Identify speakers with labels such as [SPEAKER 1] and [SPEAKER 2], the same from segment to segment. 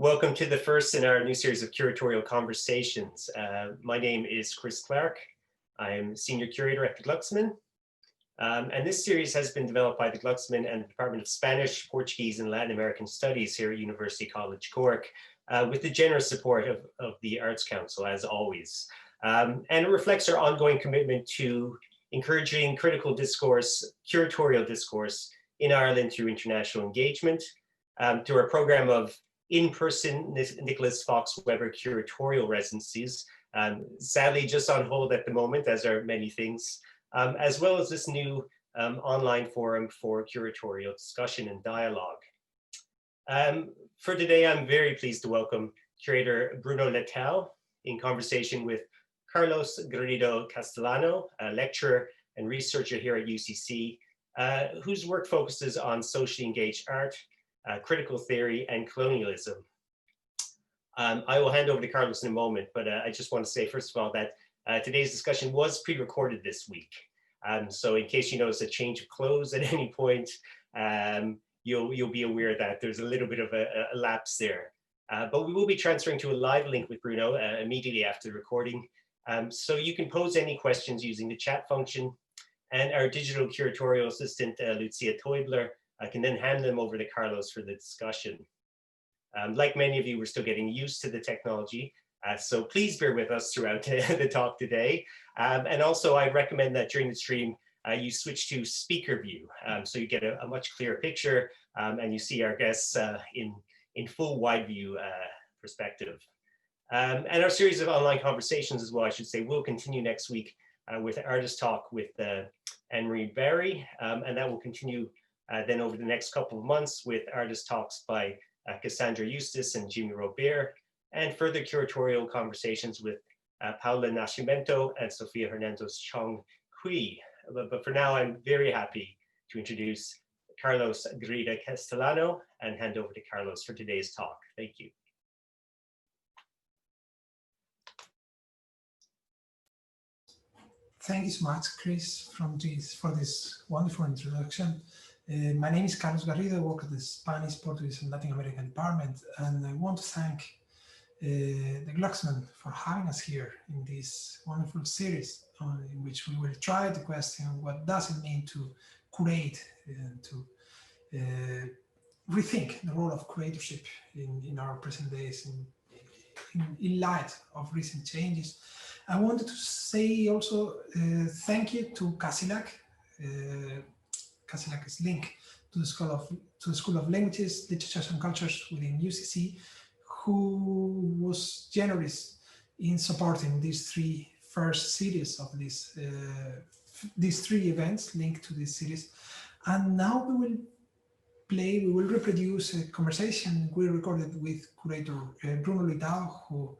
[SPEAKER 1] Welcome to the first in our new series of Curatorial Conversations. My name is Chris Clark. I'm Senior Curator at the Glucksman. And this series has been developed by the Glucksman and the Department of Spanish, Portuguese and Latin American Studies here at University College Cork, with the generous support of the Arts Council, as always. And it reflects our ongoing commitment to encouraging critical discourse, curatorial discourse in Ireland through international engagement, through our program of in-person Nicholas Fox Weber curatorial residencies, sadly just on hold at the moment, as are many things, as well as this new online forum for curatorial discussion and dialogue. For today, I'm very pleased to welcome curator Bruno Leitão in conversation with Carlos Garrido Castellano, a lecturer and researcher here at UCC, whose work focuses on socially engaged art, critical theory and colonialism. I will hand over to Carlos in a moment, but I just want to say, first of all, that today's discussion was pre-recorded this week. So in case you notice a change of clothes at any point, you'll be aware that there's a little bit of a lapse there. But we will be transferring to a live link with Bruno immediately after the recording. So you can pose any questions using the chat function, and our digital curatorial assistant, Lucia Teubler, I can then hand them over to Carlos for the discussion. Like many of you, we're still getting used to the technology, so please bear with us throughout the talk today. And also, I recommend that during the stream, you switch to speaker view, so you get a much clearer picture, and you see our guests in full wide view perspective. And our series of online conversations as well, I should say, will continue next week with Artist Talk with Anne-Marie Barry, and that will continue then over the next couple of months with Artist Talks by Cassandra Eustace and Jimmy Robert, and further curatorial conversations with Paula Nascimento and Sofia Hernandez Chong Cui. But for now, I'm very happy to introduce Carlos Garrido Castellano and hand over to Carlos for today's talk. Thank you.
[SPEAKER 2] Thank you so much, Chris, for this wonderful introduction. My name is Carlos Garrido. I work at the Spanish, Portuguese and Latin American Department, and I want to thank the Glucksman for having us here in this wonderful series in which we will try to question what does it mean to curate and to rethink the role of curatorship in our present days in light of recent changes. I wanted to say also thank you to Cassilac. Cassilac is linked to the School of Languages, Literatures and Cultures within UCC, who was generous in supporting these first series of these three events linked to this series. And now we will reproduce a conversation we recorded with curator Bruno Leitão, who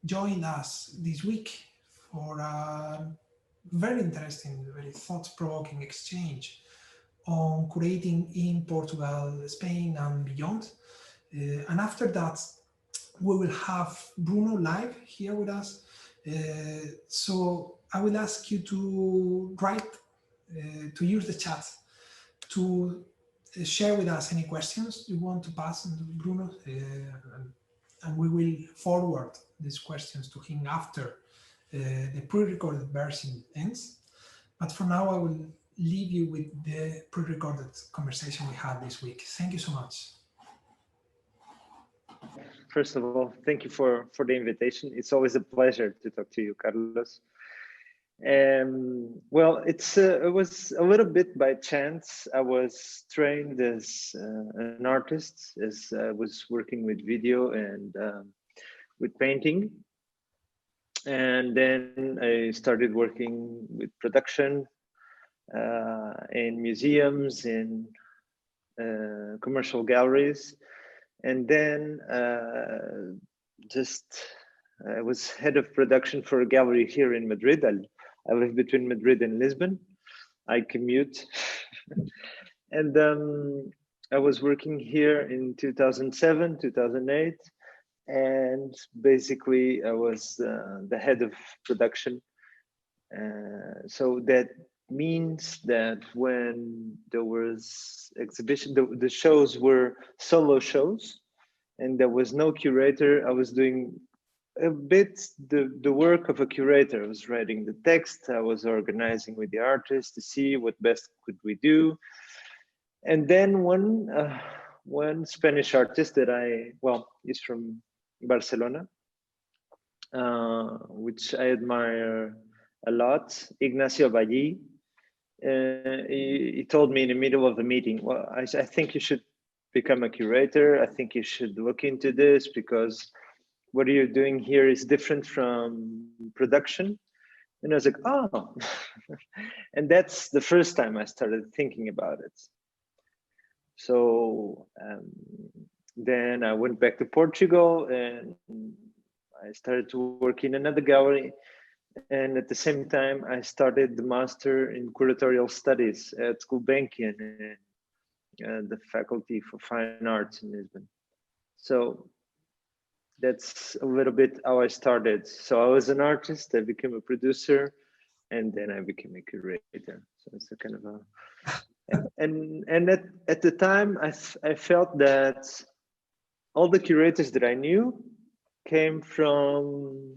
[SPEAKER 2] joined us this week for a very interesting, very thought-provoking exchange on curating in Portugal, Spain and beyond. And after that, we will have Bruno live here with us. So I will ask you to to use the chat to share with us any questions you want to pass on to Bruno, and we will forward these questions to him after the pre-recorded version ends. But for now, I will leave you with the pre-recorded conversation we had this week. Thank you so much.
[SPEAKER 3] First of all, thank you for the invitation. It's always a pleasure to talk to you, Carlos. Well, it was a little bit by chance. I was trained as an artist, as I was working with video and with painting. And then I started working with production in museums, in commercial galleries. And then I was head of production for a gallery here in Madrid. I live between Madrid and Lisbon. I commute. And I was working here in 2007, 2008. And basically I was the head of production. So that means that when there was exhibition, the shows were solo shows. and there was no curator. I was doing a bit the work of a curator. I was writing the text, I was organizing with the artists to see what best could we do. And then one Spanish artist that is from Barcelona, which I admire a lot, Ignacio Valli. He told me in the middle of the meeting, well, I think you should become a curator. I think you should look into this because what you're doing here is different from production. And I was like, oh, and that's the first time I started thinking about it. So then I went back to Portugal and I started to work in another gallery. And at the same time, I started the master in Curatorial Studies at Gulbenkian and the Faculty for Fine Arts in Lisbon. So that's a little bit how I started. So I was an artist, I became a producer, and then I became a curator. So it's a kind of a, and at the time, I felt that all the curators that I knew came from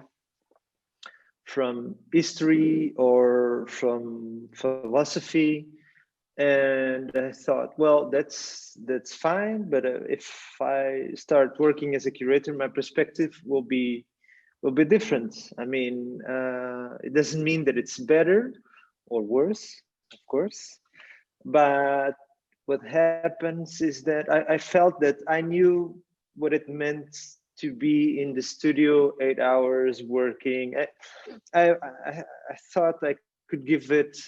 [SPEAKER 3] history or from philosophy, and I thought, well, that's fine, but if I start working as a curator, my perspective will be different. I mean, it doesn't mean that it's better or worse, of course, but what happens is that I felt that I knew what it meant to be in the studio 8 hours working. I thought I could give it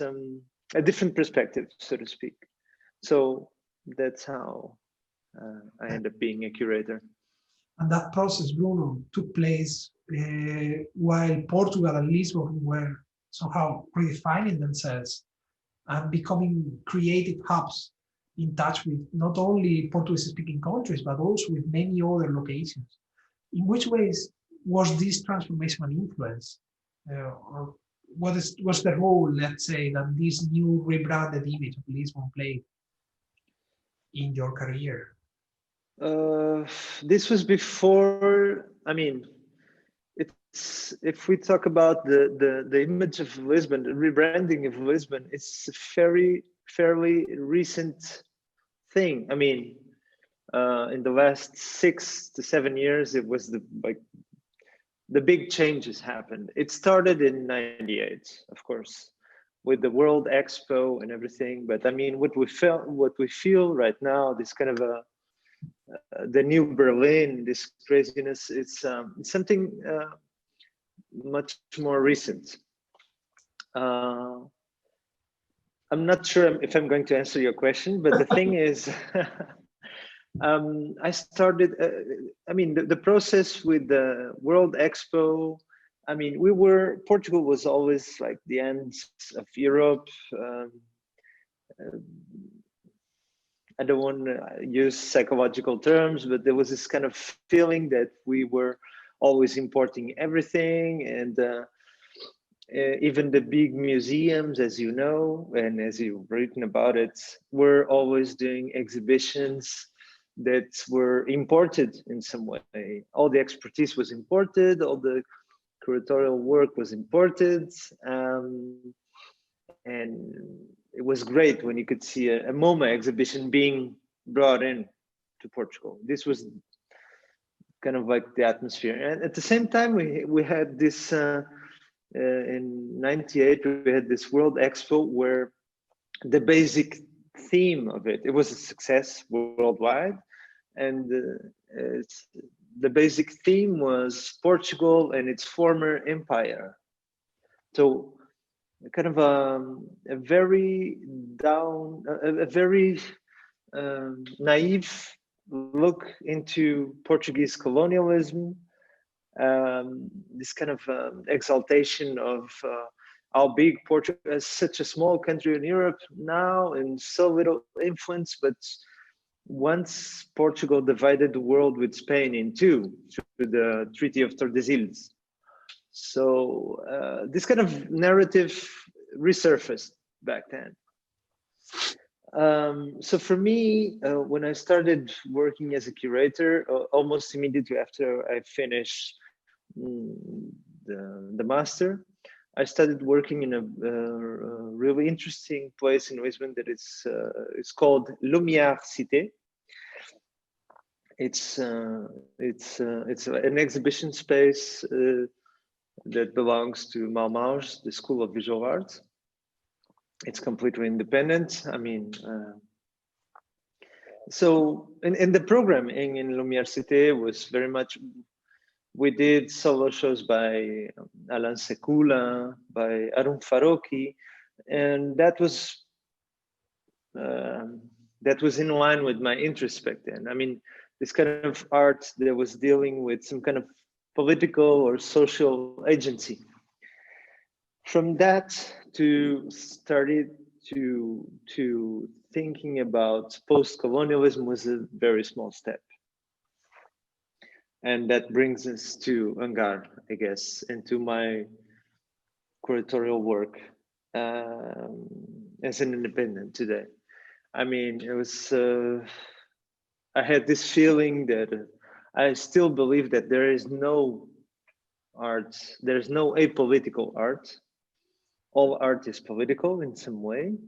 [SPEAKER 3] a different perspective, so to speak. So that's how I ended up being a curator.
[SPEAKER 2] And that process, Bruno, took place while Portugal and Lisbon were somehow redefining themselves and becoming creative hubs in touch with not only Portuguese-speaking countries, but also with many other locations. In which ways was this transformation an influence? Or what's the role, let's say, that this new rebranded image of Lisbon played in your career?
[SPEAKER 3] This was before, I mean, it's, if we talk about the image of Lisbon, the rebranding of Lisbon, it's a fairly recent thing. I mean, in the last 6 to 7 years, it was the big changes happened. It started in '98, of course, with the World Expo and everything. But I mean, what we feel right now, this kind of the new Berlin, this craziness, it's something much more recent. I'm not sure if I'm going to answer your question, but the thing is, I started, I mean, the process with the World Expo, I mean, Portugal was always like the end of Europe. I don't want to use psychological terms, but there was this kind of feeling that we were always importing everything, and even the big museums, as you know, and as you've written about it, were always doing exhibitions that were imported in some way. All the expertise was imported, all the curatorial work was imported, and it was great when you could see a MoMA exhibition being brought in to Portugal. This was kind of like the atmosphere. And at the same time, we had this, in '98, we had this World Expo where the basic theme of it was a success worldwide. And the basic theme was Portugal and its former empire. So kind of a very naive look into Portuguese colonialism, this kind of exaltation of how big Portugal is, such a small country in Europe now and so little influence, but once Portugal divided the world with Spain in two through the Treaty of Tordesillas. So this kind of narrative resurfaced back then. So for me, when I started working as a curator, almost immediately after I finished the master, I started working in a really interesting place in Lisbon that it's called Lumiar Cité. It's an exhibition space that belongs to Maumaus, the School of Visual Arts. It's completely independent. I mean, so in the programming in Lumiar Cité was very much, we did solo shows by Allan Sekula, by Harun Farocki, and that was in line with my interest back then. I mean, this kind of art that was dealing with some kind of political or social agency. From that to started to thinking about post-colonialism was a very small step. And that brings us to Hangar, I guess, and to my curatorial work as an independent today. I mean, it was, I had this feeling that I still believe that there is no art, there's no apolitical art. All art is political in some way.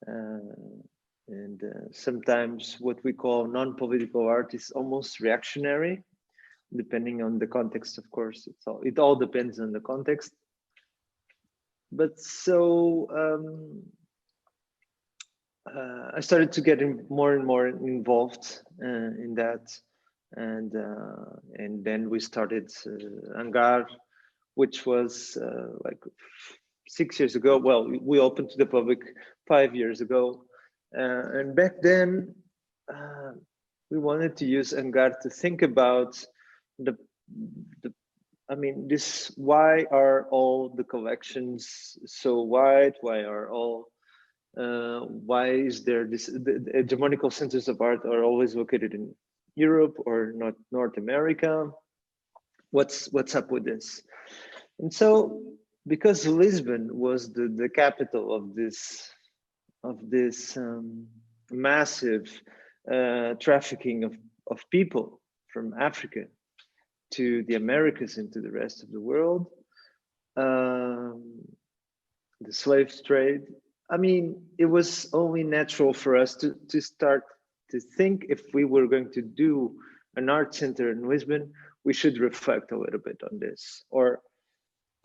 [SPEAKER 3] And sometimes what we call non-political art is almost reactionary, depending on the context, of course. It all depends on the context. But so I started to get more and more involved in that, and then we started Hangar, which was like 6 years ago. Well, we opened to the public 5 years ago, and back then we wanted to use Hangar to think about I mean, why are all the collections so wide? Why are all why is there the hegemonical centers of art are always located in Europe or not North America? What's up with this? And so, because Lisbon was the capital of this massive trafficking of people from Africa to the Americas and to the rest of the world, the slave trade. I mean, it was only natural for us to start to think if we were going to do an art center in Lisbon, we should reflect a little bit on this,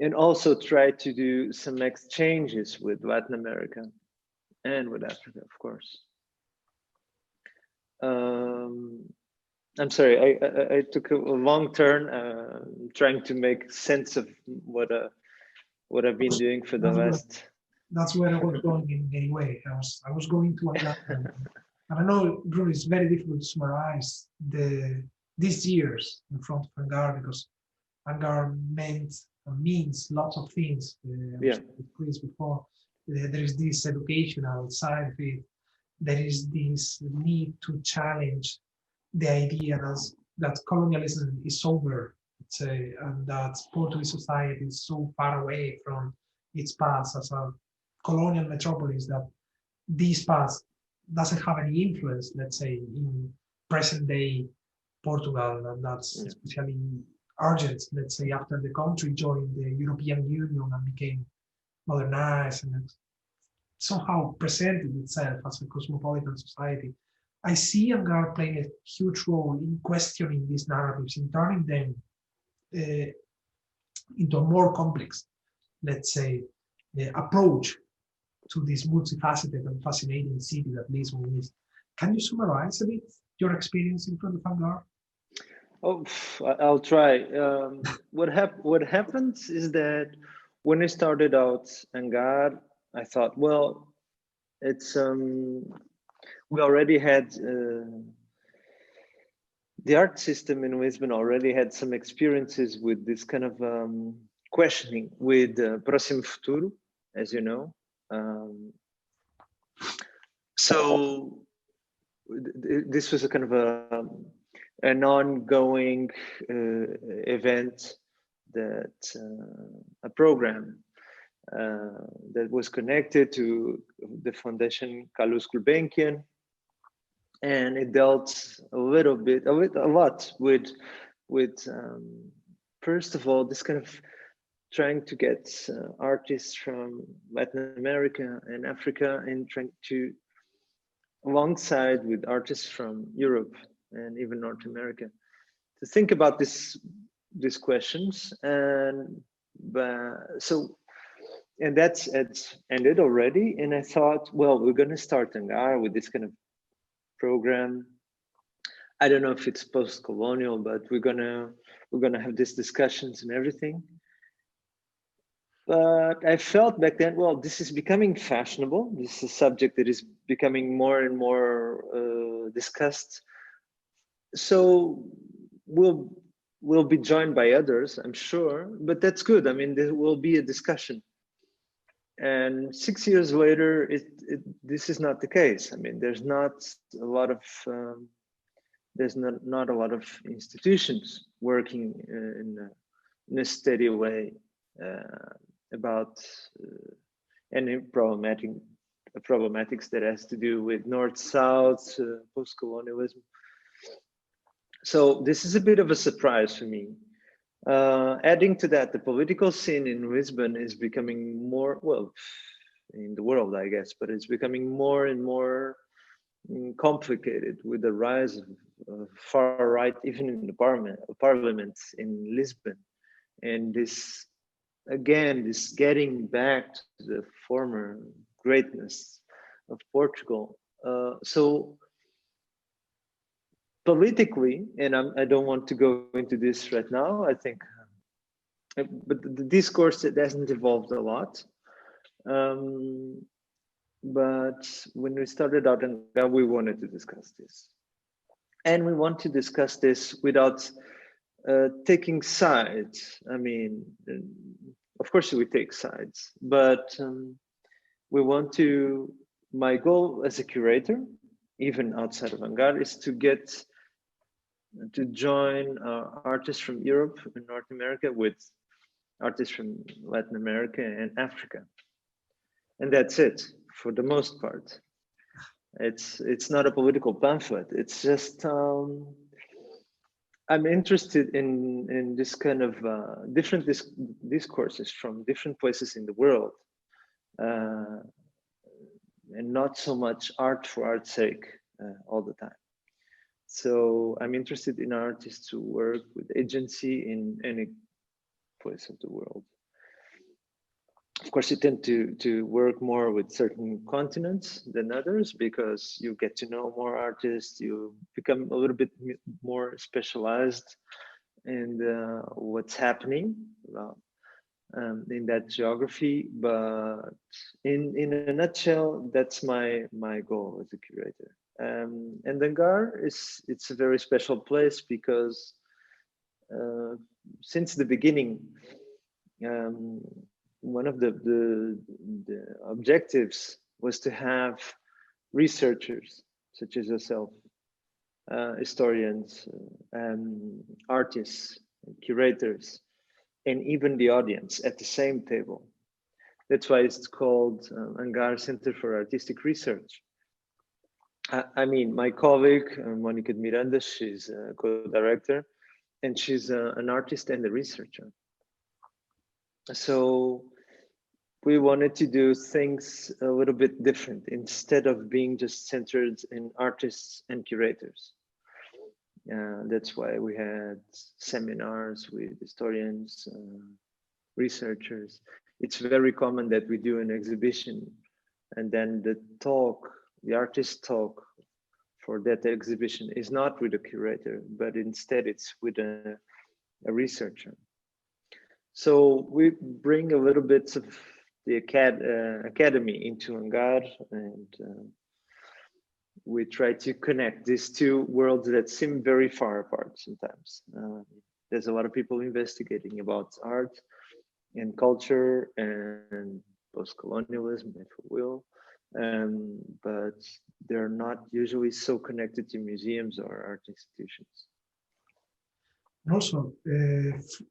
[SPEAKER 3] and also try to do some exchanges with Latin America and with Africa, of course. I'm sorry, I took a long turn trying to make sense of what I've been doing for the last.
[SPEAKER 2] That's where I was going in a way. I was going to Hangar, and I know, Bruno, it's very difficult to summarize these years in front of Hangar, because Hangar means lots of things.
[SPEAKER 3] Yeah.
[SPEAKER 2] Chris before, there is this educational side of it. There is this need to challenge the idea that colonialism is over, let's say, and that Portuguese society is so far away from its past as a colonial metropolis that this past doesn't have any influence, let's say, in present day Portugal, and that's especially urgent, let's say, after the country joined the European Union and became modernized and somehow presented itself as a cosmopolitan society. I see Hangar playing a huge role in questioning these narratives, in turning them into a more complex, let's say, approach to this multifaceted and fascinating city that Lisbon is. Can you summarize a bit your experience in front of Hangar?
[SPEAKER 3] Oh, I'll try. What happens is that when I started out Hangar, I thought, well, it's we already had the art system in Lisbon already had some experiences with this kind of questioning with Próximo Futuro, as you know. So this was a kind of an ongoing event, that a program that was connected to the foundation Calouste Gulbenkian, and it dealt a lot with first of all, this kind of trying to get artists from Latin America and Africa, and trying to, alongside with artists from Europe and even North America, to think about these questions. And that's ended already. And I thought, well, we're going to start Hangar with this kind of program. I don't know if it's post-colonial, but we're gonna have these discussions and everything. But I felt back then, well, this is becoming fashionable. This is a subject that is becoming more and more discussed. So we'll be joined by others, I'm sure, but that's good. I mean, there will be a discussion. And 6 years later, this is not the case. I mean, there's not a lot of institutions working in a steady way about any problematics that has to do with North-South, post-colonialism. So this is a bit of a surprise for me. Adding to that, the political scene in Lisbon is becoming more, well, in the world, I guess, but it's becoming more and more complicated with the rise of far right, even in the parliament in Lisbon. And this, again, this getting back to the former greatness of Portugal. So politically, and I don't want to go into this right now, I think, but the discourse, it hasn't evolved a lot. But when we started out, we wanted to discuss this. And we want to discuss this without taking sides. I mean, of course we take sides, but we want to, my goal as a curator, even outside of Hangar, is to join artists from Europe and North America with artists from Latin America and Africa. And that's it, for the most part. It's not a political pamphlet. It's just, I'm interested in this kind of different discourses from different places in the world. And not so much art for art's sake all the time. So I'm interested in artists who work with agency in any place of the world. Of course, you tend to work more with certain continents than others because you get to know more artists, you become a little bit more specialized in what's happening in that geography. But in a nutshell, that's my goal as a curator. And Hangar it's a very special place because since the beginning, one of the objectives was to have researchers such as yourself, historians, artists, curators, and even the audience at the same table. That's why it's called Hangar Center for Artistic Research. I mean, my colleague, Monica Miranda, she's a co-director, and she's an artist and a researcher. So we wanted to do things a little bit different instead of being just centered in artists and curators. That's why we had seminars with historians, researchers. It's very common that we do an exhibition and then the artist talk for that exhibition is not with a curator, but instead it's with a researcher. So we bring a little bit of the academy into Hangar, and we try to connect these two worlds that seem very far apart sometimes. There's a lot of people investigating about art and culture and post-colonialism, if you will, but they're not usually so connected to museums or art institutions.
[SPEAKER 2] And also,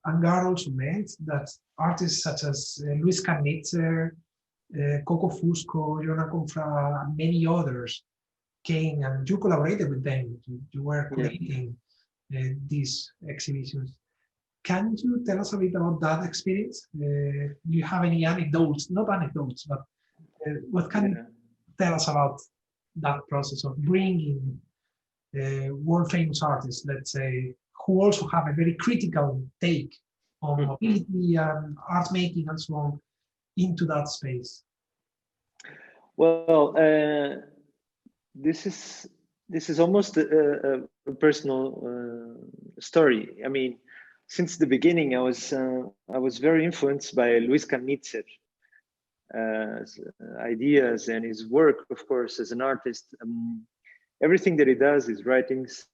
[SPEAKER 2] Hangar also meant that artists such as Luis Carnitzer, Coco Fusco, Jonah Confra, and many others came, and you collaborated with them. You were creating these exhibitions. Can you tell us a bit about that experience? Do you have any anecdotes? Not anecdotes, but what can you tell us about that process of bringing world famous artists, let's say, who also have a very critical take on mobility and art making and so on, into that space?
[SPEAKER 3] Well, this is almost a personal story. I mean, since the beginning, I was very influenced by Luis Carnitzer ideas and his work, of course, as an artist. Everything that he does, his writings,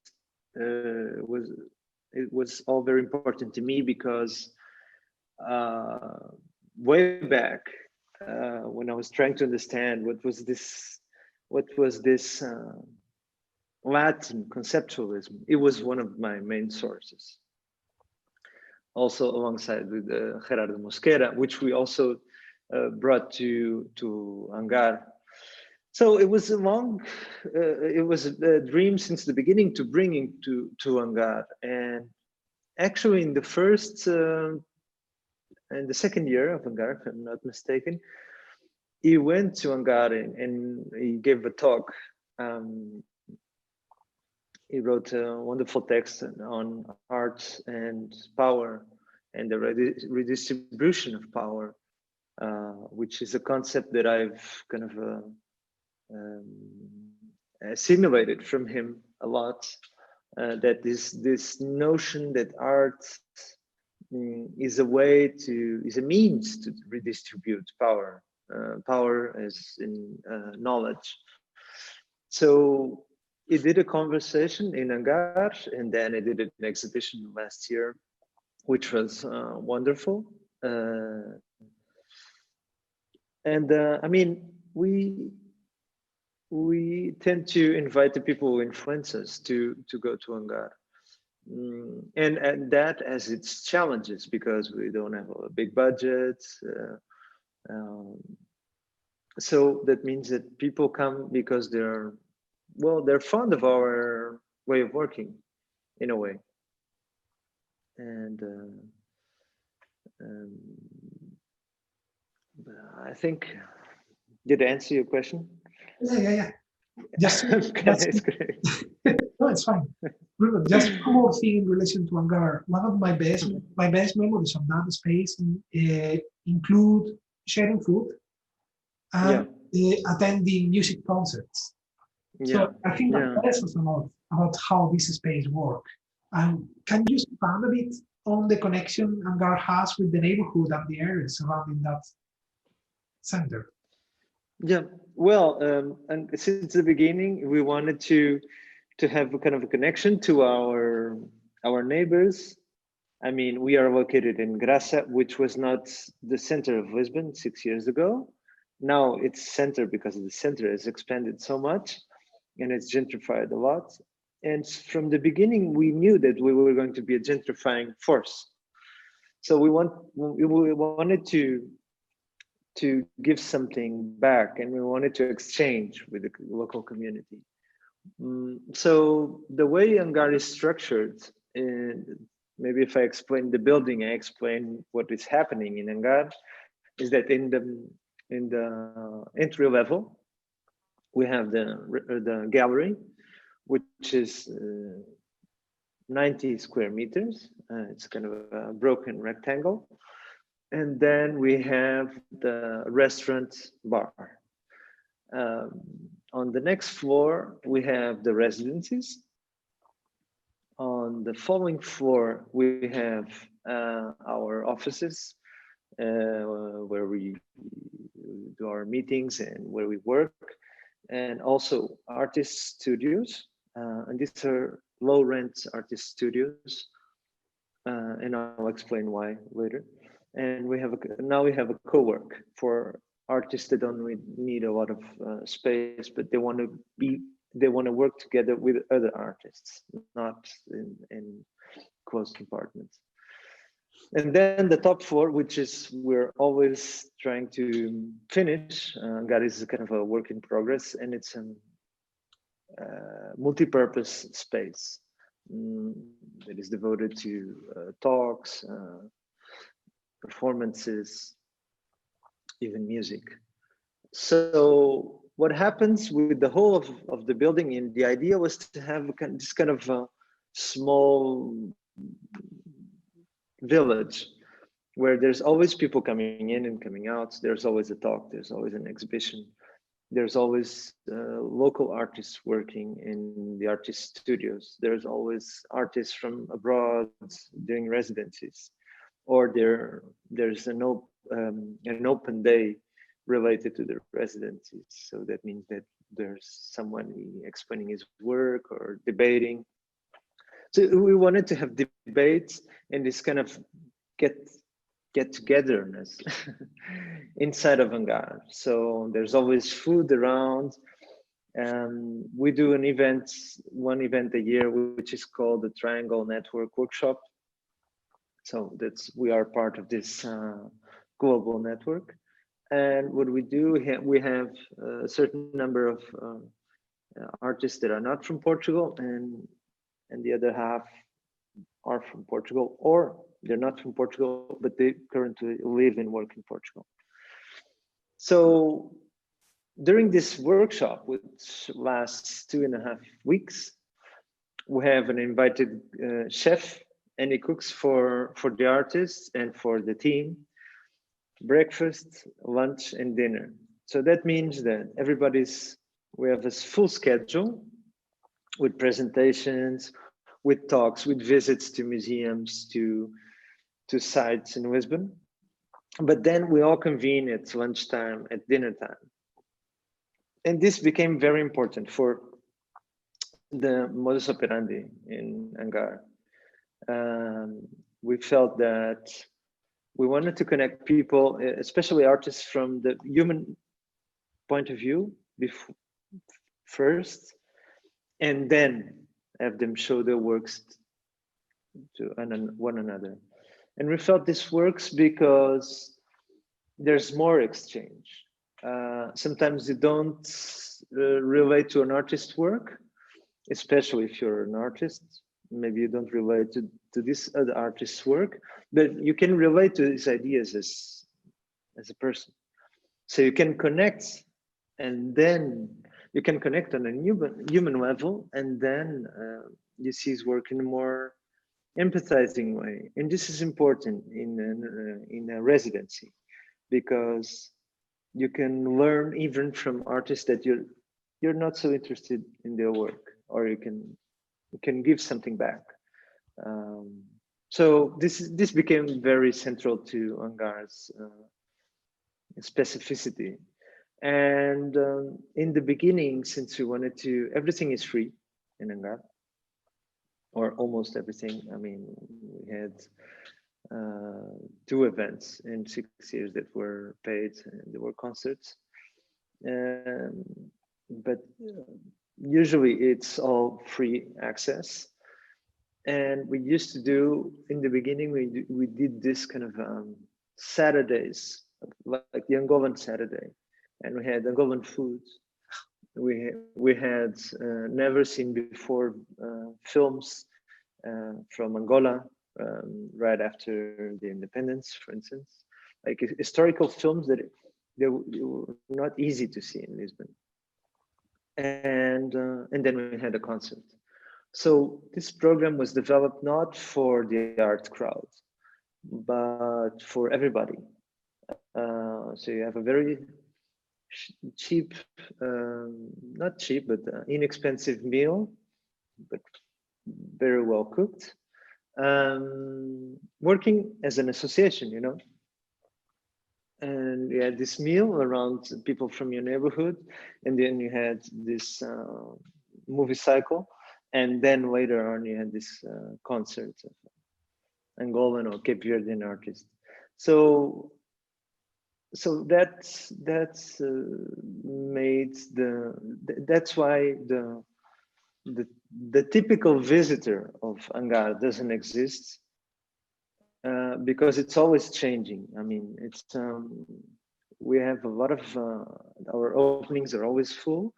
[SPEAKER 3] was all very important to me because way back when I was trying to understand what was this Latin conceptualism, it was one of my main sources. Also alongside with Gerardo Mosquera, which we also brought to Hangar. So it was it was a dream since the beginning to bring him to Hangar. And actually in the first and the second year of Hangar, if I'm not mistaken, he went to Hangar and he gave a talk. He wrote a wonderful text on art and power and the redistribution of power, which is a concept that I've kind of assimilated from him a lot. That this notion that art is a means to redistribute power, power as in knowledge. So he did a conversation in Hangar, and then he did an exhibition last year, which was wonderful. I mean, we tend to invite the people who influence us to go to Hangar. And that has its challenges because we don't have a big budget. So that means that people come because they're fond of our way of working, in a way. And I think, did I answer your question?
[SPEAKER 2] Yeah. Just,
[SPEAKER 3] it's great.
[SPEAKER 2] No, it's fine. Bruno, just one more thing in relation to Hangar. One of my best memories of that space include sharing food and attending music concerts. So I think that tells us a lot about how this space works. And can you expand a bit on the connection Hangar has with the neighborhood and the areas surrounding that center?
[SPEAKER 3] Yeah, well, and since the beginning, we wanted to have a kind of a connection to our neighbors. I mean, we are located in Graça, which was not the center of Lisbon 6 years ago. Now it's center because the center has expanded so much and it's gentrified a lot. And from the beginning, we knew that we were going to be a gentrifying force. So we wanted to give something back, and we wanted to exchange with the local community. So the way Hangar is structured, and maybe if I explain the building, I explain what is happening in Hangar, is that in the entry level, we have the gallery, which is 90 square meters. It's kind of a broken rectangle. And then we have the restaurant bar. On the next floor, we have the residencies. On the following floor, we have our offices where we do our meetings and where we work, and also artist studios. And these are low rent artist studios. And I'll explain why later. And now we have a co-work for artists that don't need a lot of space, but they want to be they want to work together with other artists, not in closed compartments. And then the top four, which is we're always trying to finish. Hangar is kind of a work in progress, and it's a multi-purpose space that is devoted to talks, performances, even music. So what happens with the whole of the building, and the idea was to have this kind of a small village where there's always people coming in and coming out. There's always a talk, there's always an exhibition, there's always local artists working in the artist studios, there's always artists from abroad doing residencies, or there's an open day related to the residencies. So that means that there's someone explaining his work or debating. So we wanted to have debates and this kind of get-togetherness inside of Hangar. So there's always food around. We do one event a year, which is called the Triangle Network Workshop. So we are part of this global network. And what we do, we have a certain number of artists that are not from Portugal, and the other half are from Portugal, or they're not from Portugal, but they currently live and work in Portugal. So during this workshop, which lasts 2.5 weeks, we have an invited chef, and he cooks for the artists and for the team, breakfast, lunch, and dinner. So that means that we have a full schedule with presentations, with talks, with visits to museums, to sites in Lisbon. But then we all convene at lunchtime, at dinner time. And this became very important for the modus operandi in Hangar. We felt that we wanted to connect people, especially artists, from the human point of view first, and then have them show their works to one another. And we felt this works because there's more exchange. Sometimes you don't relate to an artist's work, especially if you're an artist. Maybe you don't relate to this other artist's work, but you can relate to his ideas as a person. So you can connect, and then you can connect on a human level, and then you see his work in a more empathizing way. And this is important in a residency, because you can learn even from artists that you're not so interested in their work, or you can give something back. So this became very central to Hangar's specificity. And in the beginning, since we wanted to, everything is free in Hangar, or almost everything. I mean, we had 2 events in 6 years that were paid, and there were concerts. But usually it's all free access. And we used to do, in the beginning, we did this kind of Saturdays, like the Angolan Saturday. And we had Angolan food. We had never seen before films from Angola right after the independence, for instance, like historical films that they were not easy to see in Lisbon. And then we had a concert. So this program was developed not for the art crowd, but for everybody. So you have a very cheap, not cheap, but inexpensive meal, but very well cooked, working as an association, you know. And you had this meal around people from your neighborhood, and then you had this movie cycle, and then later on you had this concert of Angolan or Cape Verdean artists. So so that's made that's why the typical visitor of Hangar doesn't exist, because it's always changing. I mean, it's we have a lot of our openings are always full,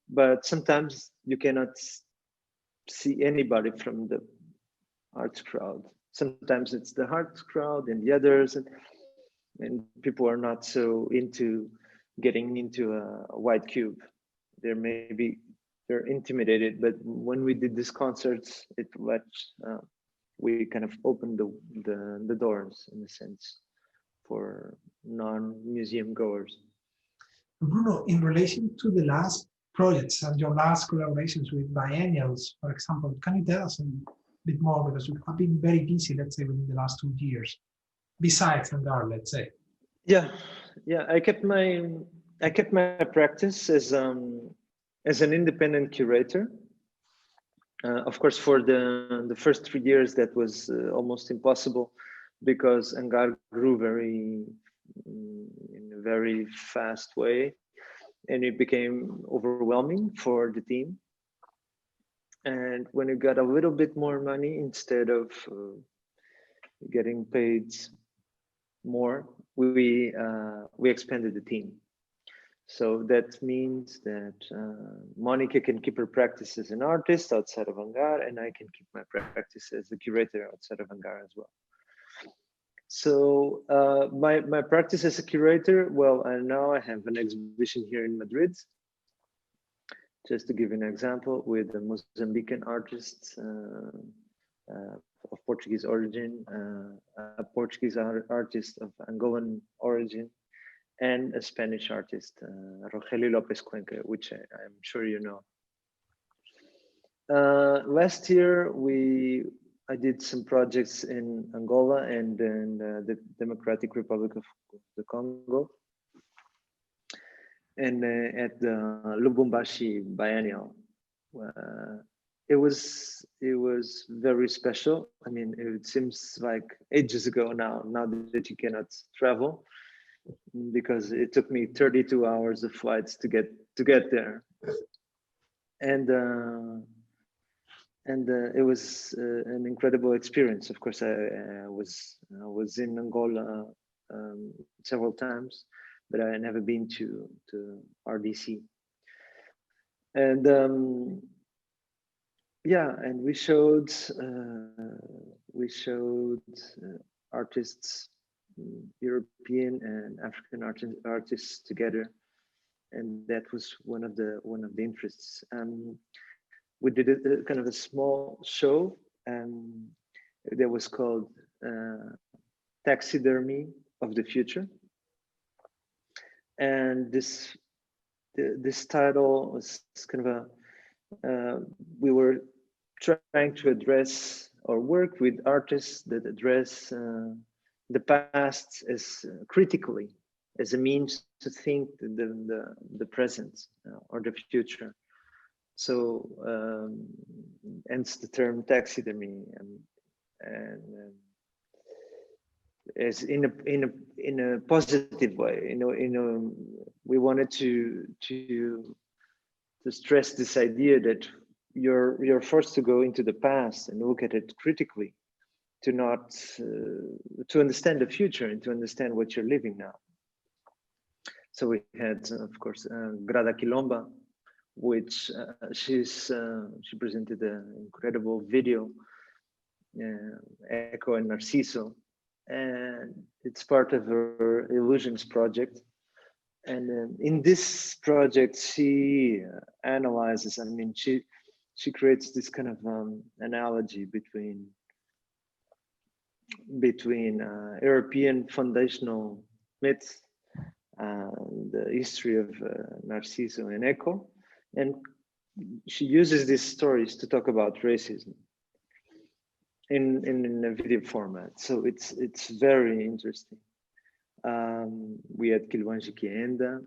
[SPEAKER 3] but sometimes you cannot see anybody from the arts crowd. Sometimes it's the arts crowd and the others, and people are not so into getting into a white cube. They're intimidated, but when we did these concerts, we kind of opened the doors, in a sense, for non-museum goers.
[SPEAKER 2] Bruno, in relation to the last projects and your last collaborations with biennials, for example, can you tell us a bit more, because you have been very busy, let's say, within the last 2 years, besides Hangar, let's say?
[SPEAKER 3] Yeah, I kept my practice as an independent curator. Of course, for the first 3 years, that was almost impossible, because Hangar grew in a very fast way, and it became overwhelming for the team. And when we got a little bit more money, instead of getting paid more, we expanded the team. So that means that Monica can keep her practice as an artist outside of Hangar, and I can keep my practice as a curator outside of Hangar as well. So my practice as a curator, well, now I have an exhibition here in Madrid. Just to give you an example, with a Mozambican artist of Portuguese origin, a Portuguese artist of Angolan origin, and a Spanish artist, Rogelio Lopez Cuenca, which I'm sure you know. Last year, I did some projects in Angola and in the Democratic Republic of the Congo, and at the Lubumbashi Biennial. It was very special. I mean, it seems like ages ago now that you cannot travel, because it took me 32 hours of flights to get there, and it was an incredible experience. Of course, I was in Angola several times, but I had never been to RDC. And yeah, and we showed artists, European and African artists together, and that was one of the interests. We did a kind of a small show that was called Taxidermy of the Future, and this title was kind of we were trying to address or work with artists that address the past as critically, as a means to think the present or the future. So hence the term taxidermy, and as in a positive way. We wanted to stress this idea that you're forced to go into the past and look at it critically, to understand the future and to understand what you're living now. So we had, of course, Grada Quilomba, which she presented an incredible video, Echo and Narciso, and it's part of her Illusions project. And in this project, she analyzes, I mean, she creates this kind of analogy between European foundational myths, the history of Narciso and Echo, and she uses these stories to talk about racism in a video format. So it's very interesting. We had Kilwanji Kienda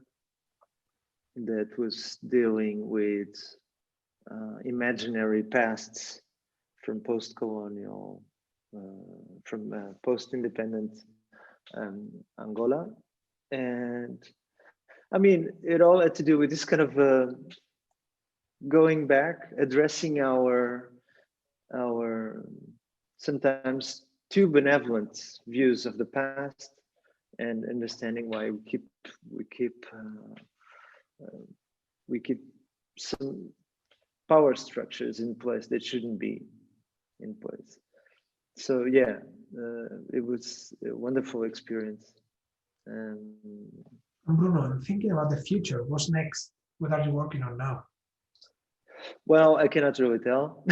[SPEAKER 3] that was dealing with imaginary pasts from post-colonial, from post-independent Angola. And I mean, it all had to do with this kind of going back, addressing our sometimes too benevolent views of the past, and understanding why we keep some power structures in place that shouldn't be in place. So yeah, it was a wonderful experience.
[SPEAKER 2] And Bruno, I'm thinking about the future. What's next? What are you working on now?
[SPEAKER 3] Well, I cannot really tell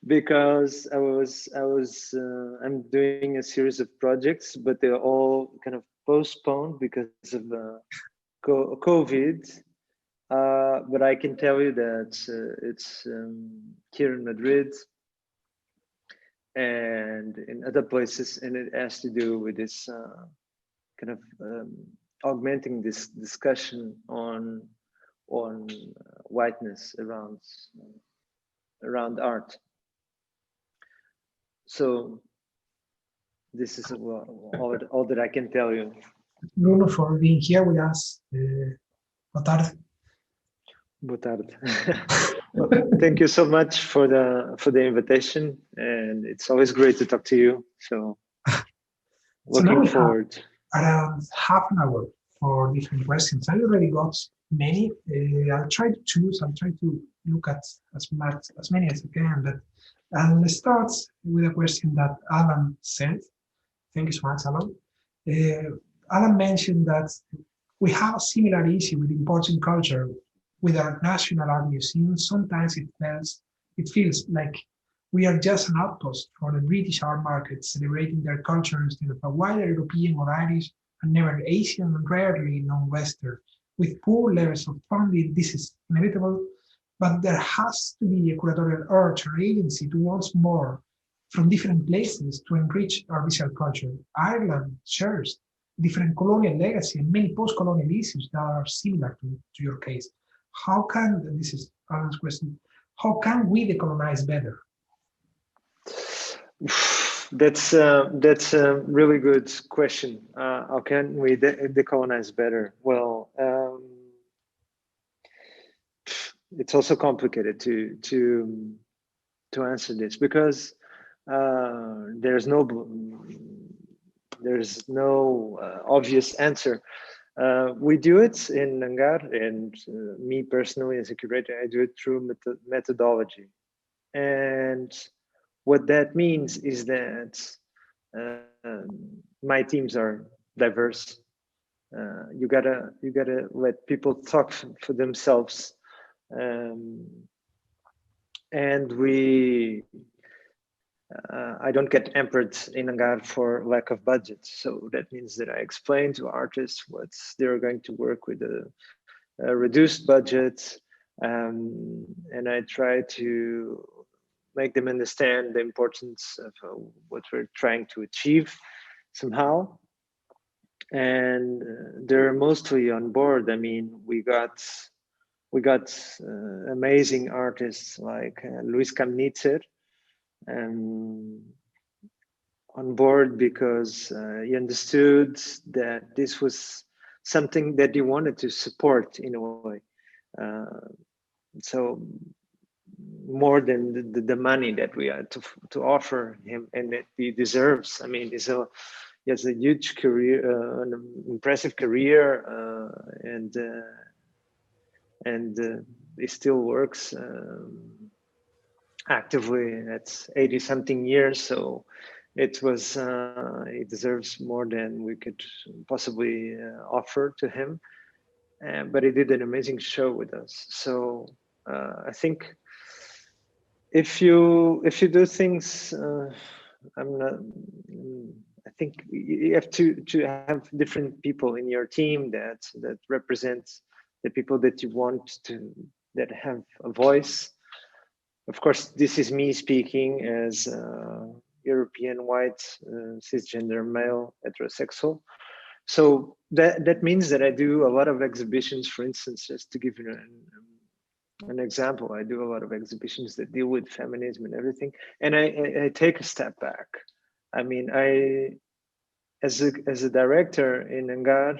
[SPEAKER 3] because I'm doing a series of projects, but they're all kind of postponed because of COVID. But I can tell you that it's here in Madrid and in other places, and it has to do with this kind of augmenting this discussion on whiteness around art. So this is all that I can tell you.
[SPEAKER 2] Bruno, for being here with us. Boa tarde.
[SPEAKER 3] Boa tarde. Thank you so much for the invitation, and it's always great to talk to you. So looking forward.
[SPEAKER 2] Around half an hour for different questions. I already got many. I'll try to choose. I'll try to look at as many as I can. But I'll start with a question that Allan sent. Thank you so much, Allan. Allan mentioned that we have a similar issue with importing culture with our national art museums. Sometimes it feels like we are just an outpost for the British art market, celebrating their culture instead of a wider European or Irish and never Asian and rarely non-Western. With poor levels of funding, this is inevitable, but there has to be a curatorial urge or agency to want more from different places to enrich our visual culture. Ireland shares different colonial legacy and many post-colonial issues that are similar to your case. How can, this is Alan's question, how can we decolonize better?
[SPEAKER 3] That's a really good question. How can we decolonize better? Well, it's also complicated to answer this because there's no obvious answer. We do it in Hangar, and me personally as a curator, I do it through methodology. And what that means is that my teams are diverse. You gotta let people talk for themselves, and I don't get hampered in Hangar for lack of budget. So that means that I explain to artists what they're going to work with a reduced budget, and I try to make them understand the importance of what we're trying to achieve somehow. And they're mostly on board. I mean, we got amazing artists like Luis Kamnitzer on board because he understood that this was something that he wanted to support in a way. So more than the money that we had to offer him and that he deserves. I mean, he has a huge career, an impressive career, and he still works actively at 80 something years. So it was, he deserves more than we could possibly offer to him. But he did an amazing show with us. So I think if you do things, I think you have to have different people in your team that represent the people that you want that have a voice. Of course, this is me speaking as European white cisgender male heterosexual. So that means that I do a lot of exhibitions. For instance, just to give you an example, I do a lot of exhibitions that deal with feminism and everything, and I take a step back. I mean, as a director in Hangar,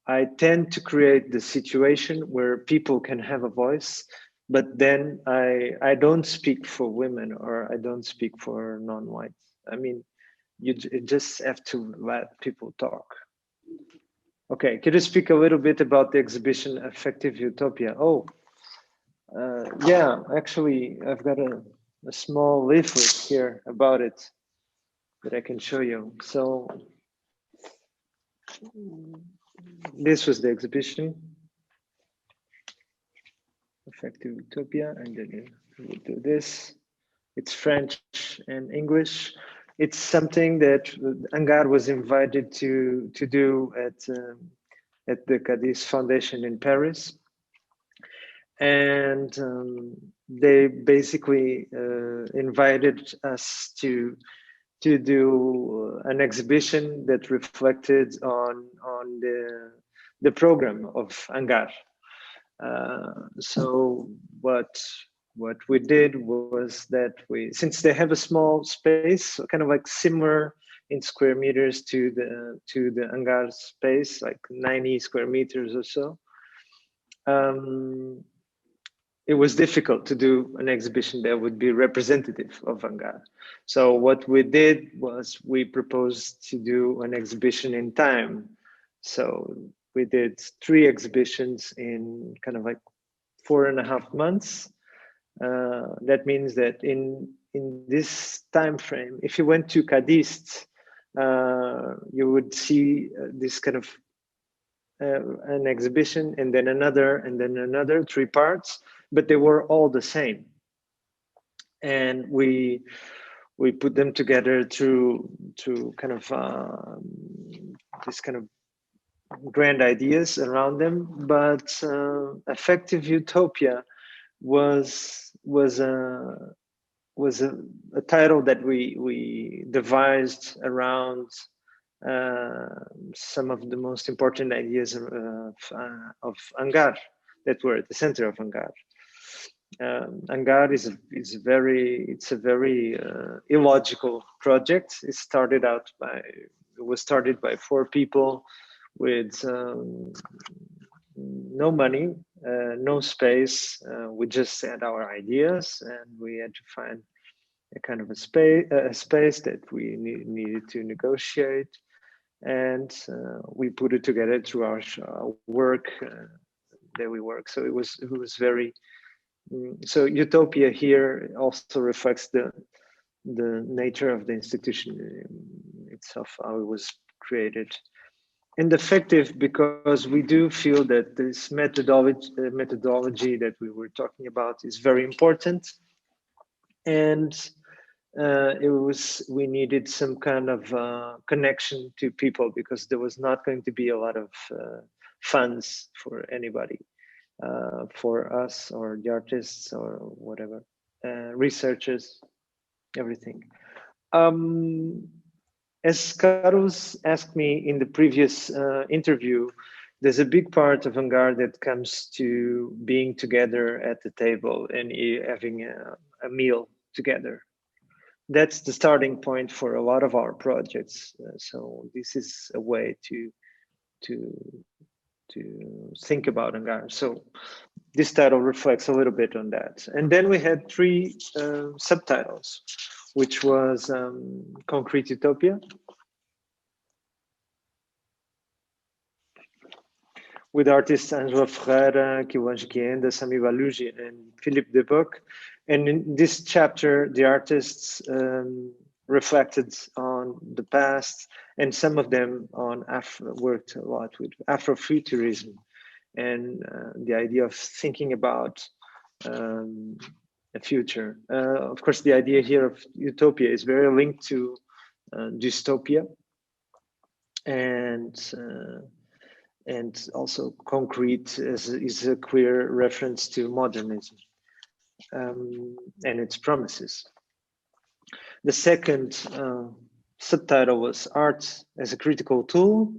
[SPEAKER 3] I tend to create the situation where people can have a voice, but then I don't speak for women, or I don't speak for non-whites. I mean, you just have to let people talk. Okay, could you speak a little bit about the exhibition Affective Utopia? Oh, yeah, actually, I've got a small leaflet here about it that I can show you. So this was the exhibition, Affective Utopia, and then we do this. It's French and English. It's something that Hangar was invited to do at the Cadiz Foundation in Paris, and they basically invited us to do an exhibition that reflected on the program of Hangar. So what we did was that since they have a small space, kind of like similar in square meters to the Hangar space, like 90 square meters or so, it was difficult to do an exhibition that would be representative of Hangar. So what we did was we proposed to do an exhibition in time. So we did 3 exhibitions in kind of like 4.5 months. That means that in this time frame, if you went to Cadiz, you would see this kind of an exhibition, and then another 3 parts, but they were all the same. And we put them together to kind of this kind of grand ideas around them. But Affective Utopia was a title that we devised around some of the most important ideas of Hangar that were at the center of Hangar. Hangar is a very illogical project. It was started by 4 people with no money, no space. We just had our ideas, and we had to find a kind of a space that we needed to negotiate, and we put it together through our work that we work. So it was very. So Utopia here also reflects the nature of the institution itself, how it was created. And effective because we do feel that this methodology that we were talking about is very important, and we needed some kind of connection to people, because there was not going to be a lot of funds for anybody, for us or the artists or whatever, researchers, everything. As Carlos asked me in the previous interview, there's a big part of Hangar that comes to being together at the table and having a meal together. That's the starting point for a lot of our projects. So this is a way to think about Hangar. So this title reflects a little bit on that. And then we had 3 subtitles, which was Concrete Utopia, with artists Angela Ferreira, Kiwanji Kienda, Sami Baluji, and Philippe Deboc. And in this chapter, the artists reflected on the past, and some of them worked a lot with Afrofuturism and the idea of thinking about a future. Of course, the idea here of utopia is very linked to dystopia, and also concrete is a clear reference to modernism and its promises. The second subtitle was Art as a Critical Tool.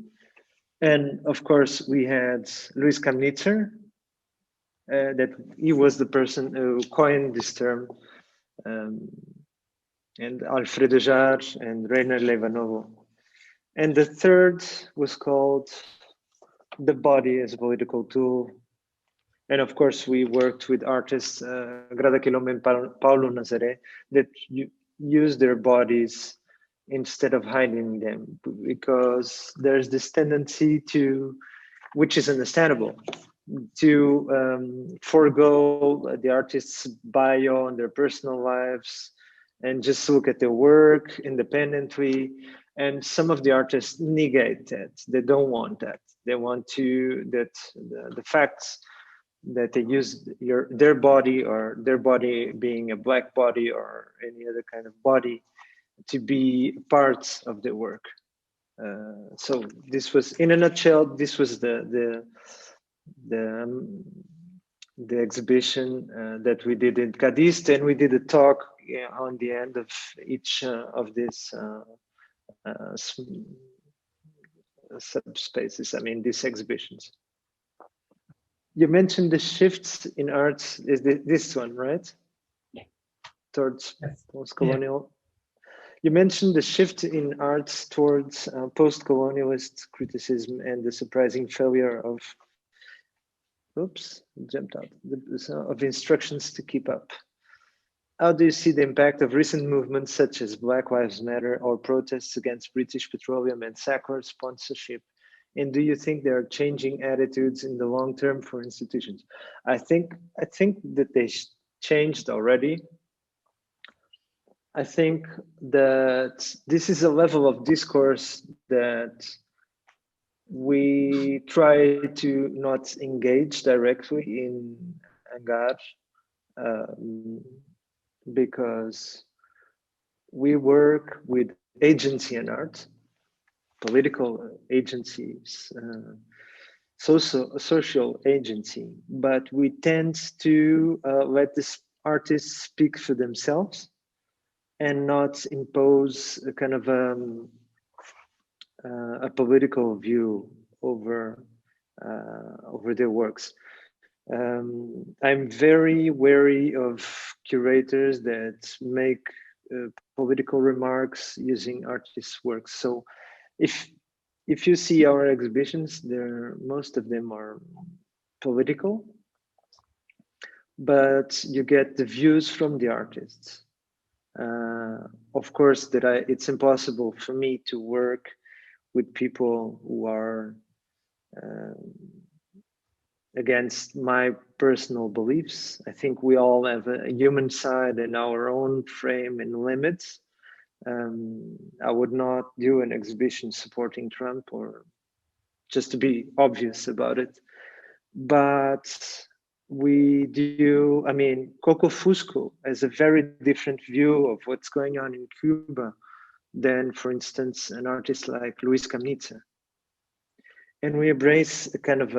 [SPEAKER 3] And of course, we had Luis Kamnitzer, that he was the person who coined this term, and Alfredo Jar and Rainer Levanovo. And the third was called The Body as a Political Tool. And of course, we worked with artists, Grada Quilombo and Paulo Nazaré, that use their bodies instead of hiding them, because there's this tendency to, which is understandable, to forego the artist's bio and their personal lives and just look at their work independently. And some of the artists negate that. They don't want that. They want to, that the facts that they use their body, or their body being a black body or any other kind of body, to be parts of the work. So this was, in a nutshell, this was the exhibition that we did in Cadiz, and we did a talk on the end of each of these subspaces. I mean, these exhibitions. You mentioned the shifts in arts. Is this one, right?
[SPEAKER 2] Yeah.
[SPEAKER 3] Towards post-colonial. Yeah. You mentioned the shift in arts towards post-colonialist criticism and the surprising failure of, oops, jumped out, of instructions to keep up. How do you see the impact of recent movements such as Black Lives Matter or protests against British Petroleum and Sekula sponsorship? And do you think there are changing attitudes in the long term for institutions? I think that they changed already. I think that this is a level of discourse that we try to not engage directly in Hangar, because we work with agency and art, political agencies, social agency, but we tend to let the artists speak for themselves and not impose a kind of a political view over their works. I'm very wary of curators that make political remarks using artists' works. So if you see our exhibitions, most of them are political, but you get the views from the artists. Of course, it's impossible for me to work with people who are against my personal beliefs. I think we all have a human side and our own frame and limits. I would not do an exhibition supporting Trump, or just to be obvious about it. But we do, I mean, Coco Fusco has a very different view of what's going on in Cuba than, for instance, an artist like Luis Camnitza. And we embrace a kind of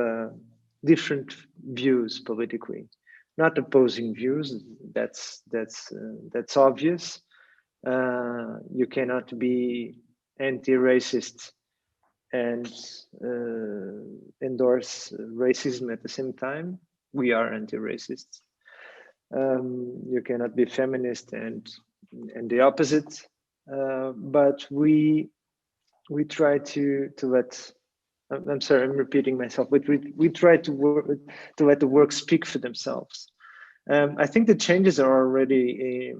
[SPEAKER 3] different views politically, not opposing views. That's obvious. You cannot be anti-racist and endorse racism at the same time. We are anti-racist. You cannot be feminist and the opposite. But we try to let. I'm sorry, I'm repeating myself. But we try to let the work speak for themselves. I think the changes are already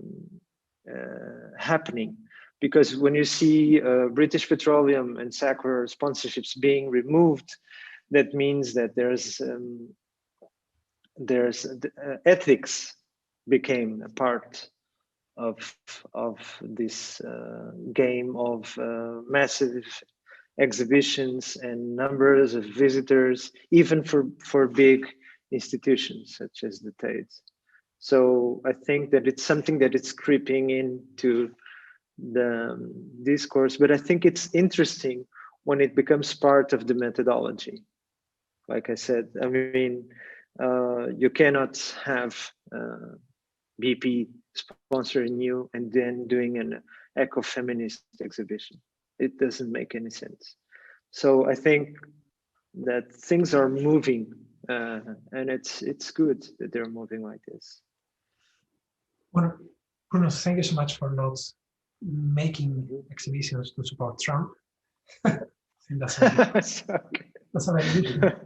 [SPEAKER 3] happening, because when you see British Petroleum and Sekula sponsorships being removed, that means that there's ethics became a part of this game of massive exhibitions and numbers of visitors, even for big institutions such as the thesis. So I think that it's something that it's creeping into the discourse, but I think it's interesting when it becomes part of the methodology. Like I said, I mean, you cannot have BP sponsoring you and then doing an ecofeminist exhibition. It doesn't make any sense. So I think that things are moving, and it's good that they're moving like this.
[SPEAKER 2] Well, Bruno, thank you so much for not making exhibitions to support Trump. I think that's a,
[SPEAKER 3] Okay.
[SPEAKER 2] that's a very good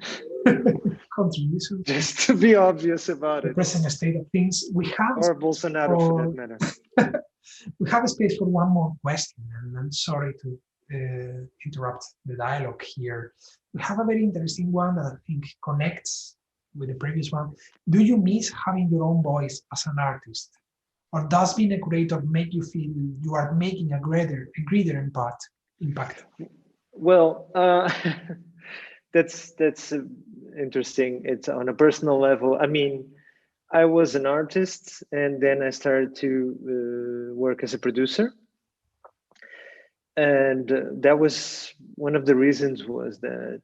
[SPEAKER 2] contribution.
[SPEAKER 3] Just to be obvious about
[SPEAKER 2] The
[SPEAKER 3] it.
[SPEAKER 2] present state of things. We have
[SPEAKER 3] Or Bolsonaro for that matter.
[SPEAKER 2] we have a space for one more question, and I'm sorry to interrupt the dialogue here. We have a very interesting one that I think connects with the previous one. Do you miss having your own voice as an artist? Or does being a curator make you feel you are making a greater impact?
[SPEAKER 3] Well, that's interesting. It's on a personal level. I mean, I was an artist, and then I started to work as a producer. And that was one of the reasons was that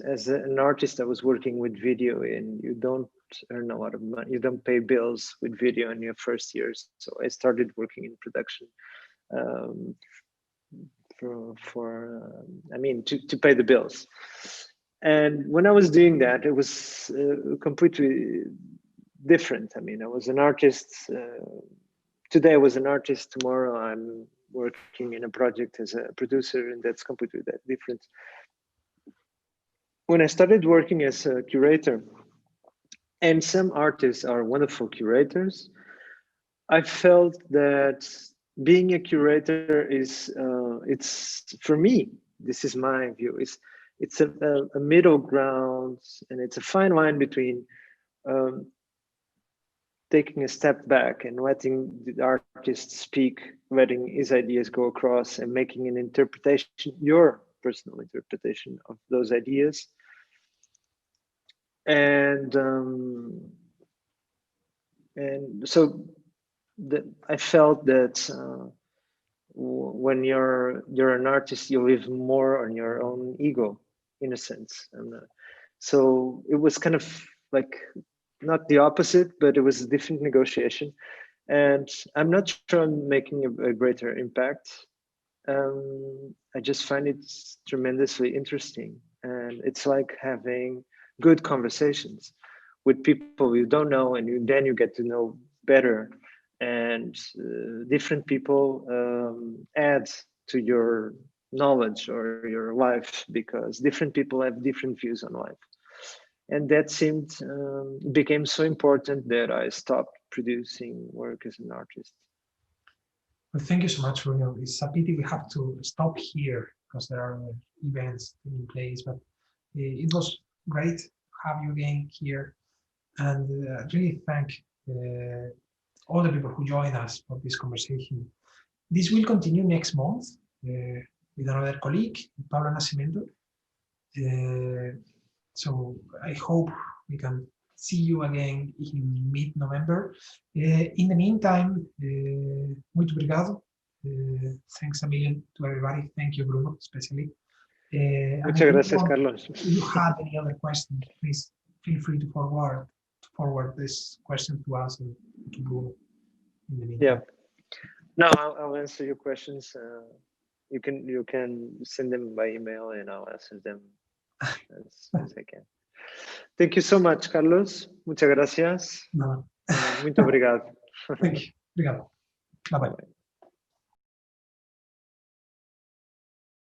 [SPEAKER 3] as an artist, I was working with video, and you don't earn a lot of money. You don't pay bills with video in your first years. So I started working in production to pay the bills. And when I was doing that, it was completely different. I mean, I was an artist. Today I was an artist. Tomorrow I'm working in a project as a producer, and that's completely different. When I started working as a curator, and some artists are wonderful curators, I felt that being a curator is, it's, for me, this is my view, it's a middle ground, and it's a fine line between taking a step back and letting the artist speak, letting his ideas go across, and making an interpretation, your personal interpretation of those ideas. And so I felt that when you're an artist, you live more on your own ego, in a sense. So it was kind of like not the opposite, but it was a different negotiation. And I'm not sure I'm making a greater impact. I just find it tremendously interesting. And it's like having good conversations with people you don't know, and then you get to know better. And different people add to your knowledge or your life, because different people have different views on life. And that became so important that I stopped producing work as an artist.
[SPEAKER 2] Well, thank you so much, Bruno. It's a pity we have to stop here because there are events in place, but it was great to have you again here. And really thank all the people who joined us for this conversation. This will continue next month with another colleague, Pablo Nascimento. So I hope we can see you again in mid-November. In the meantime, muito obrigado. Thanks a million to everybody. Thank you, Bruno, especially.
[SPEAKER 3] Muchas gracias, Carlos.
[SPEAKER 2] If you have any other questions, please feel free to forward this question to us and to Bruno. In the meantime.
[SPEAKER 3] Yeah. No, I'll answer your questions. You can send them by email, and I'll answer them as I can. Thank you so much, Carlos. Muchas gracias.
[SPEAKER 2] No.
[SPEAKER 3] Muito obrigado.
[SPEAKER 2] Thank you. Obrigado. Bye-bye.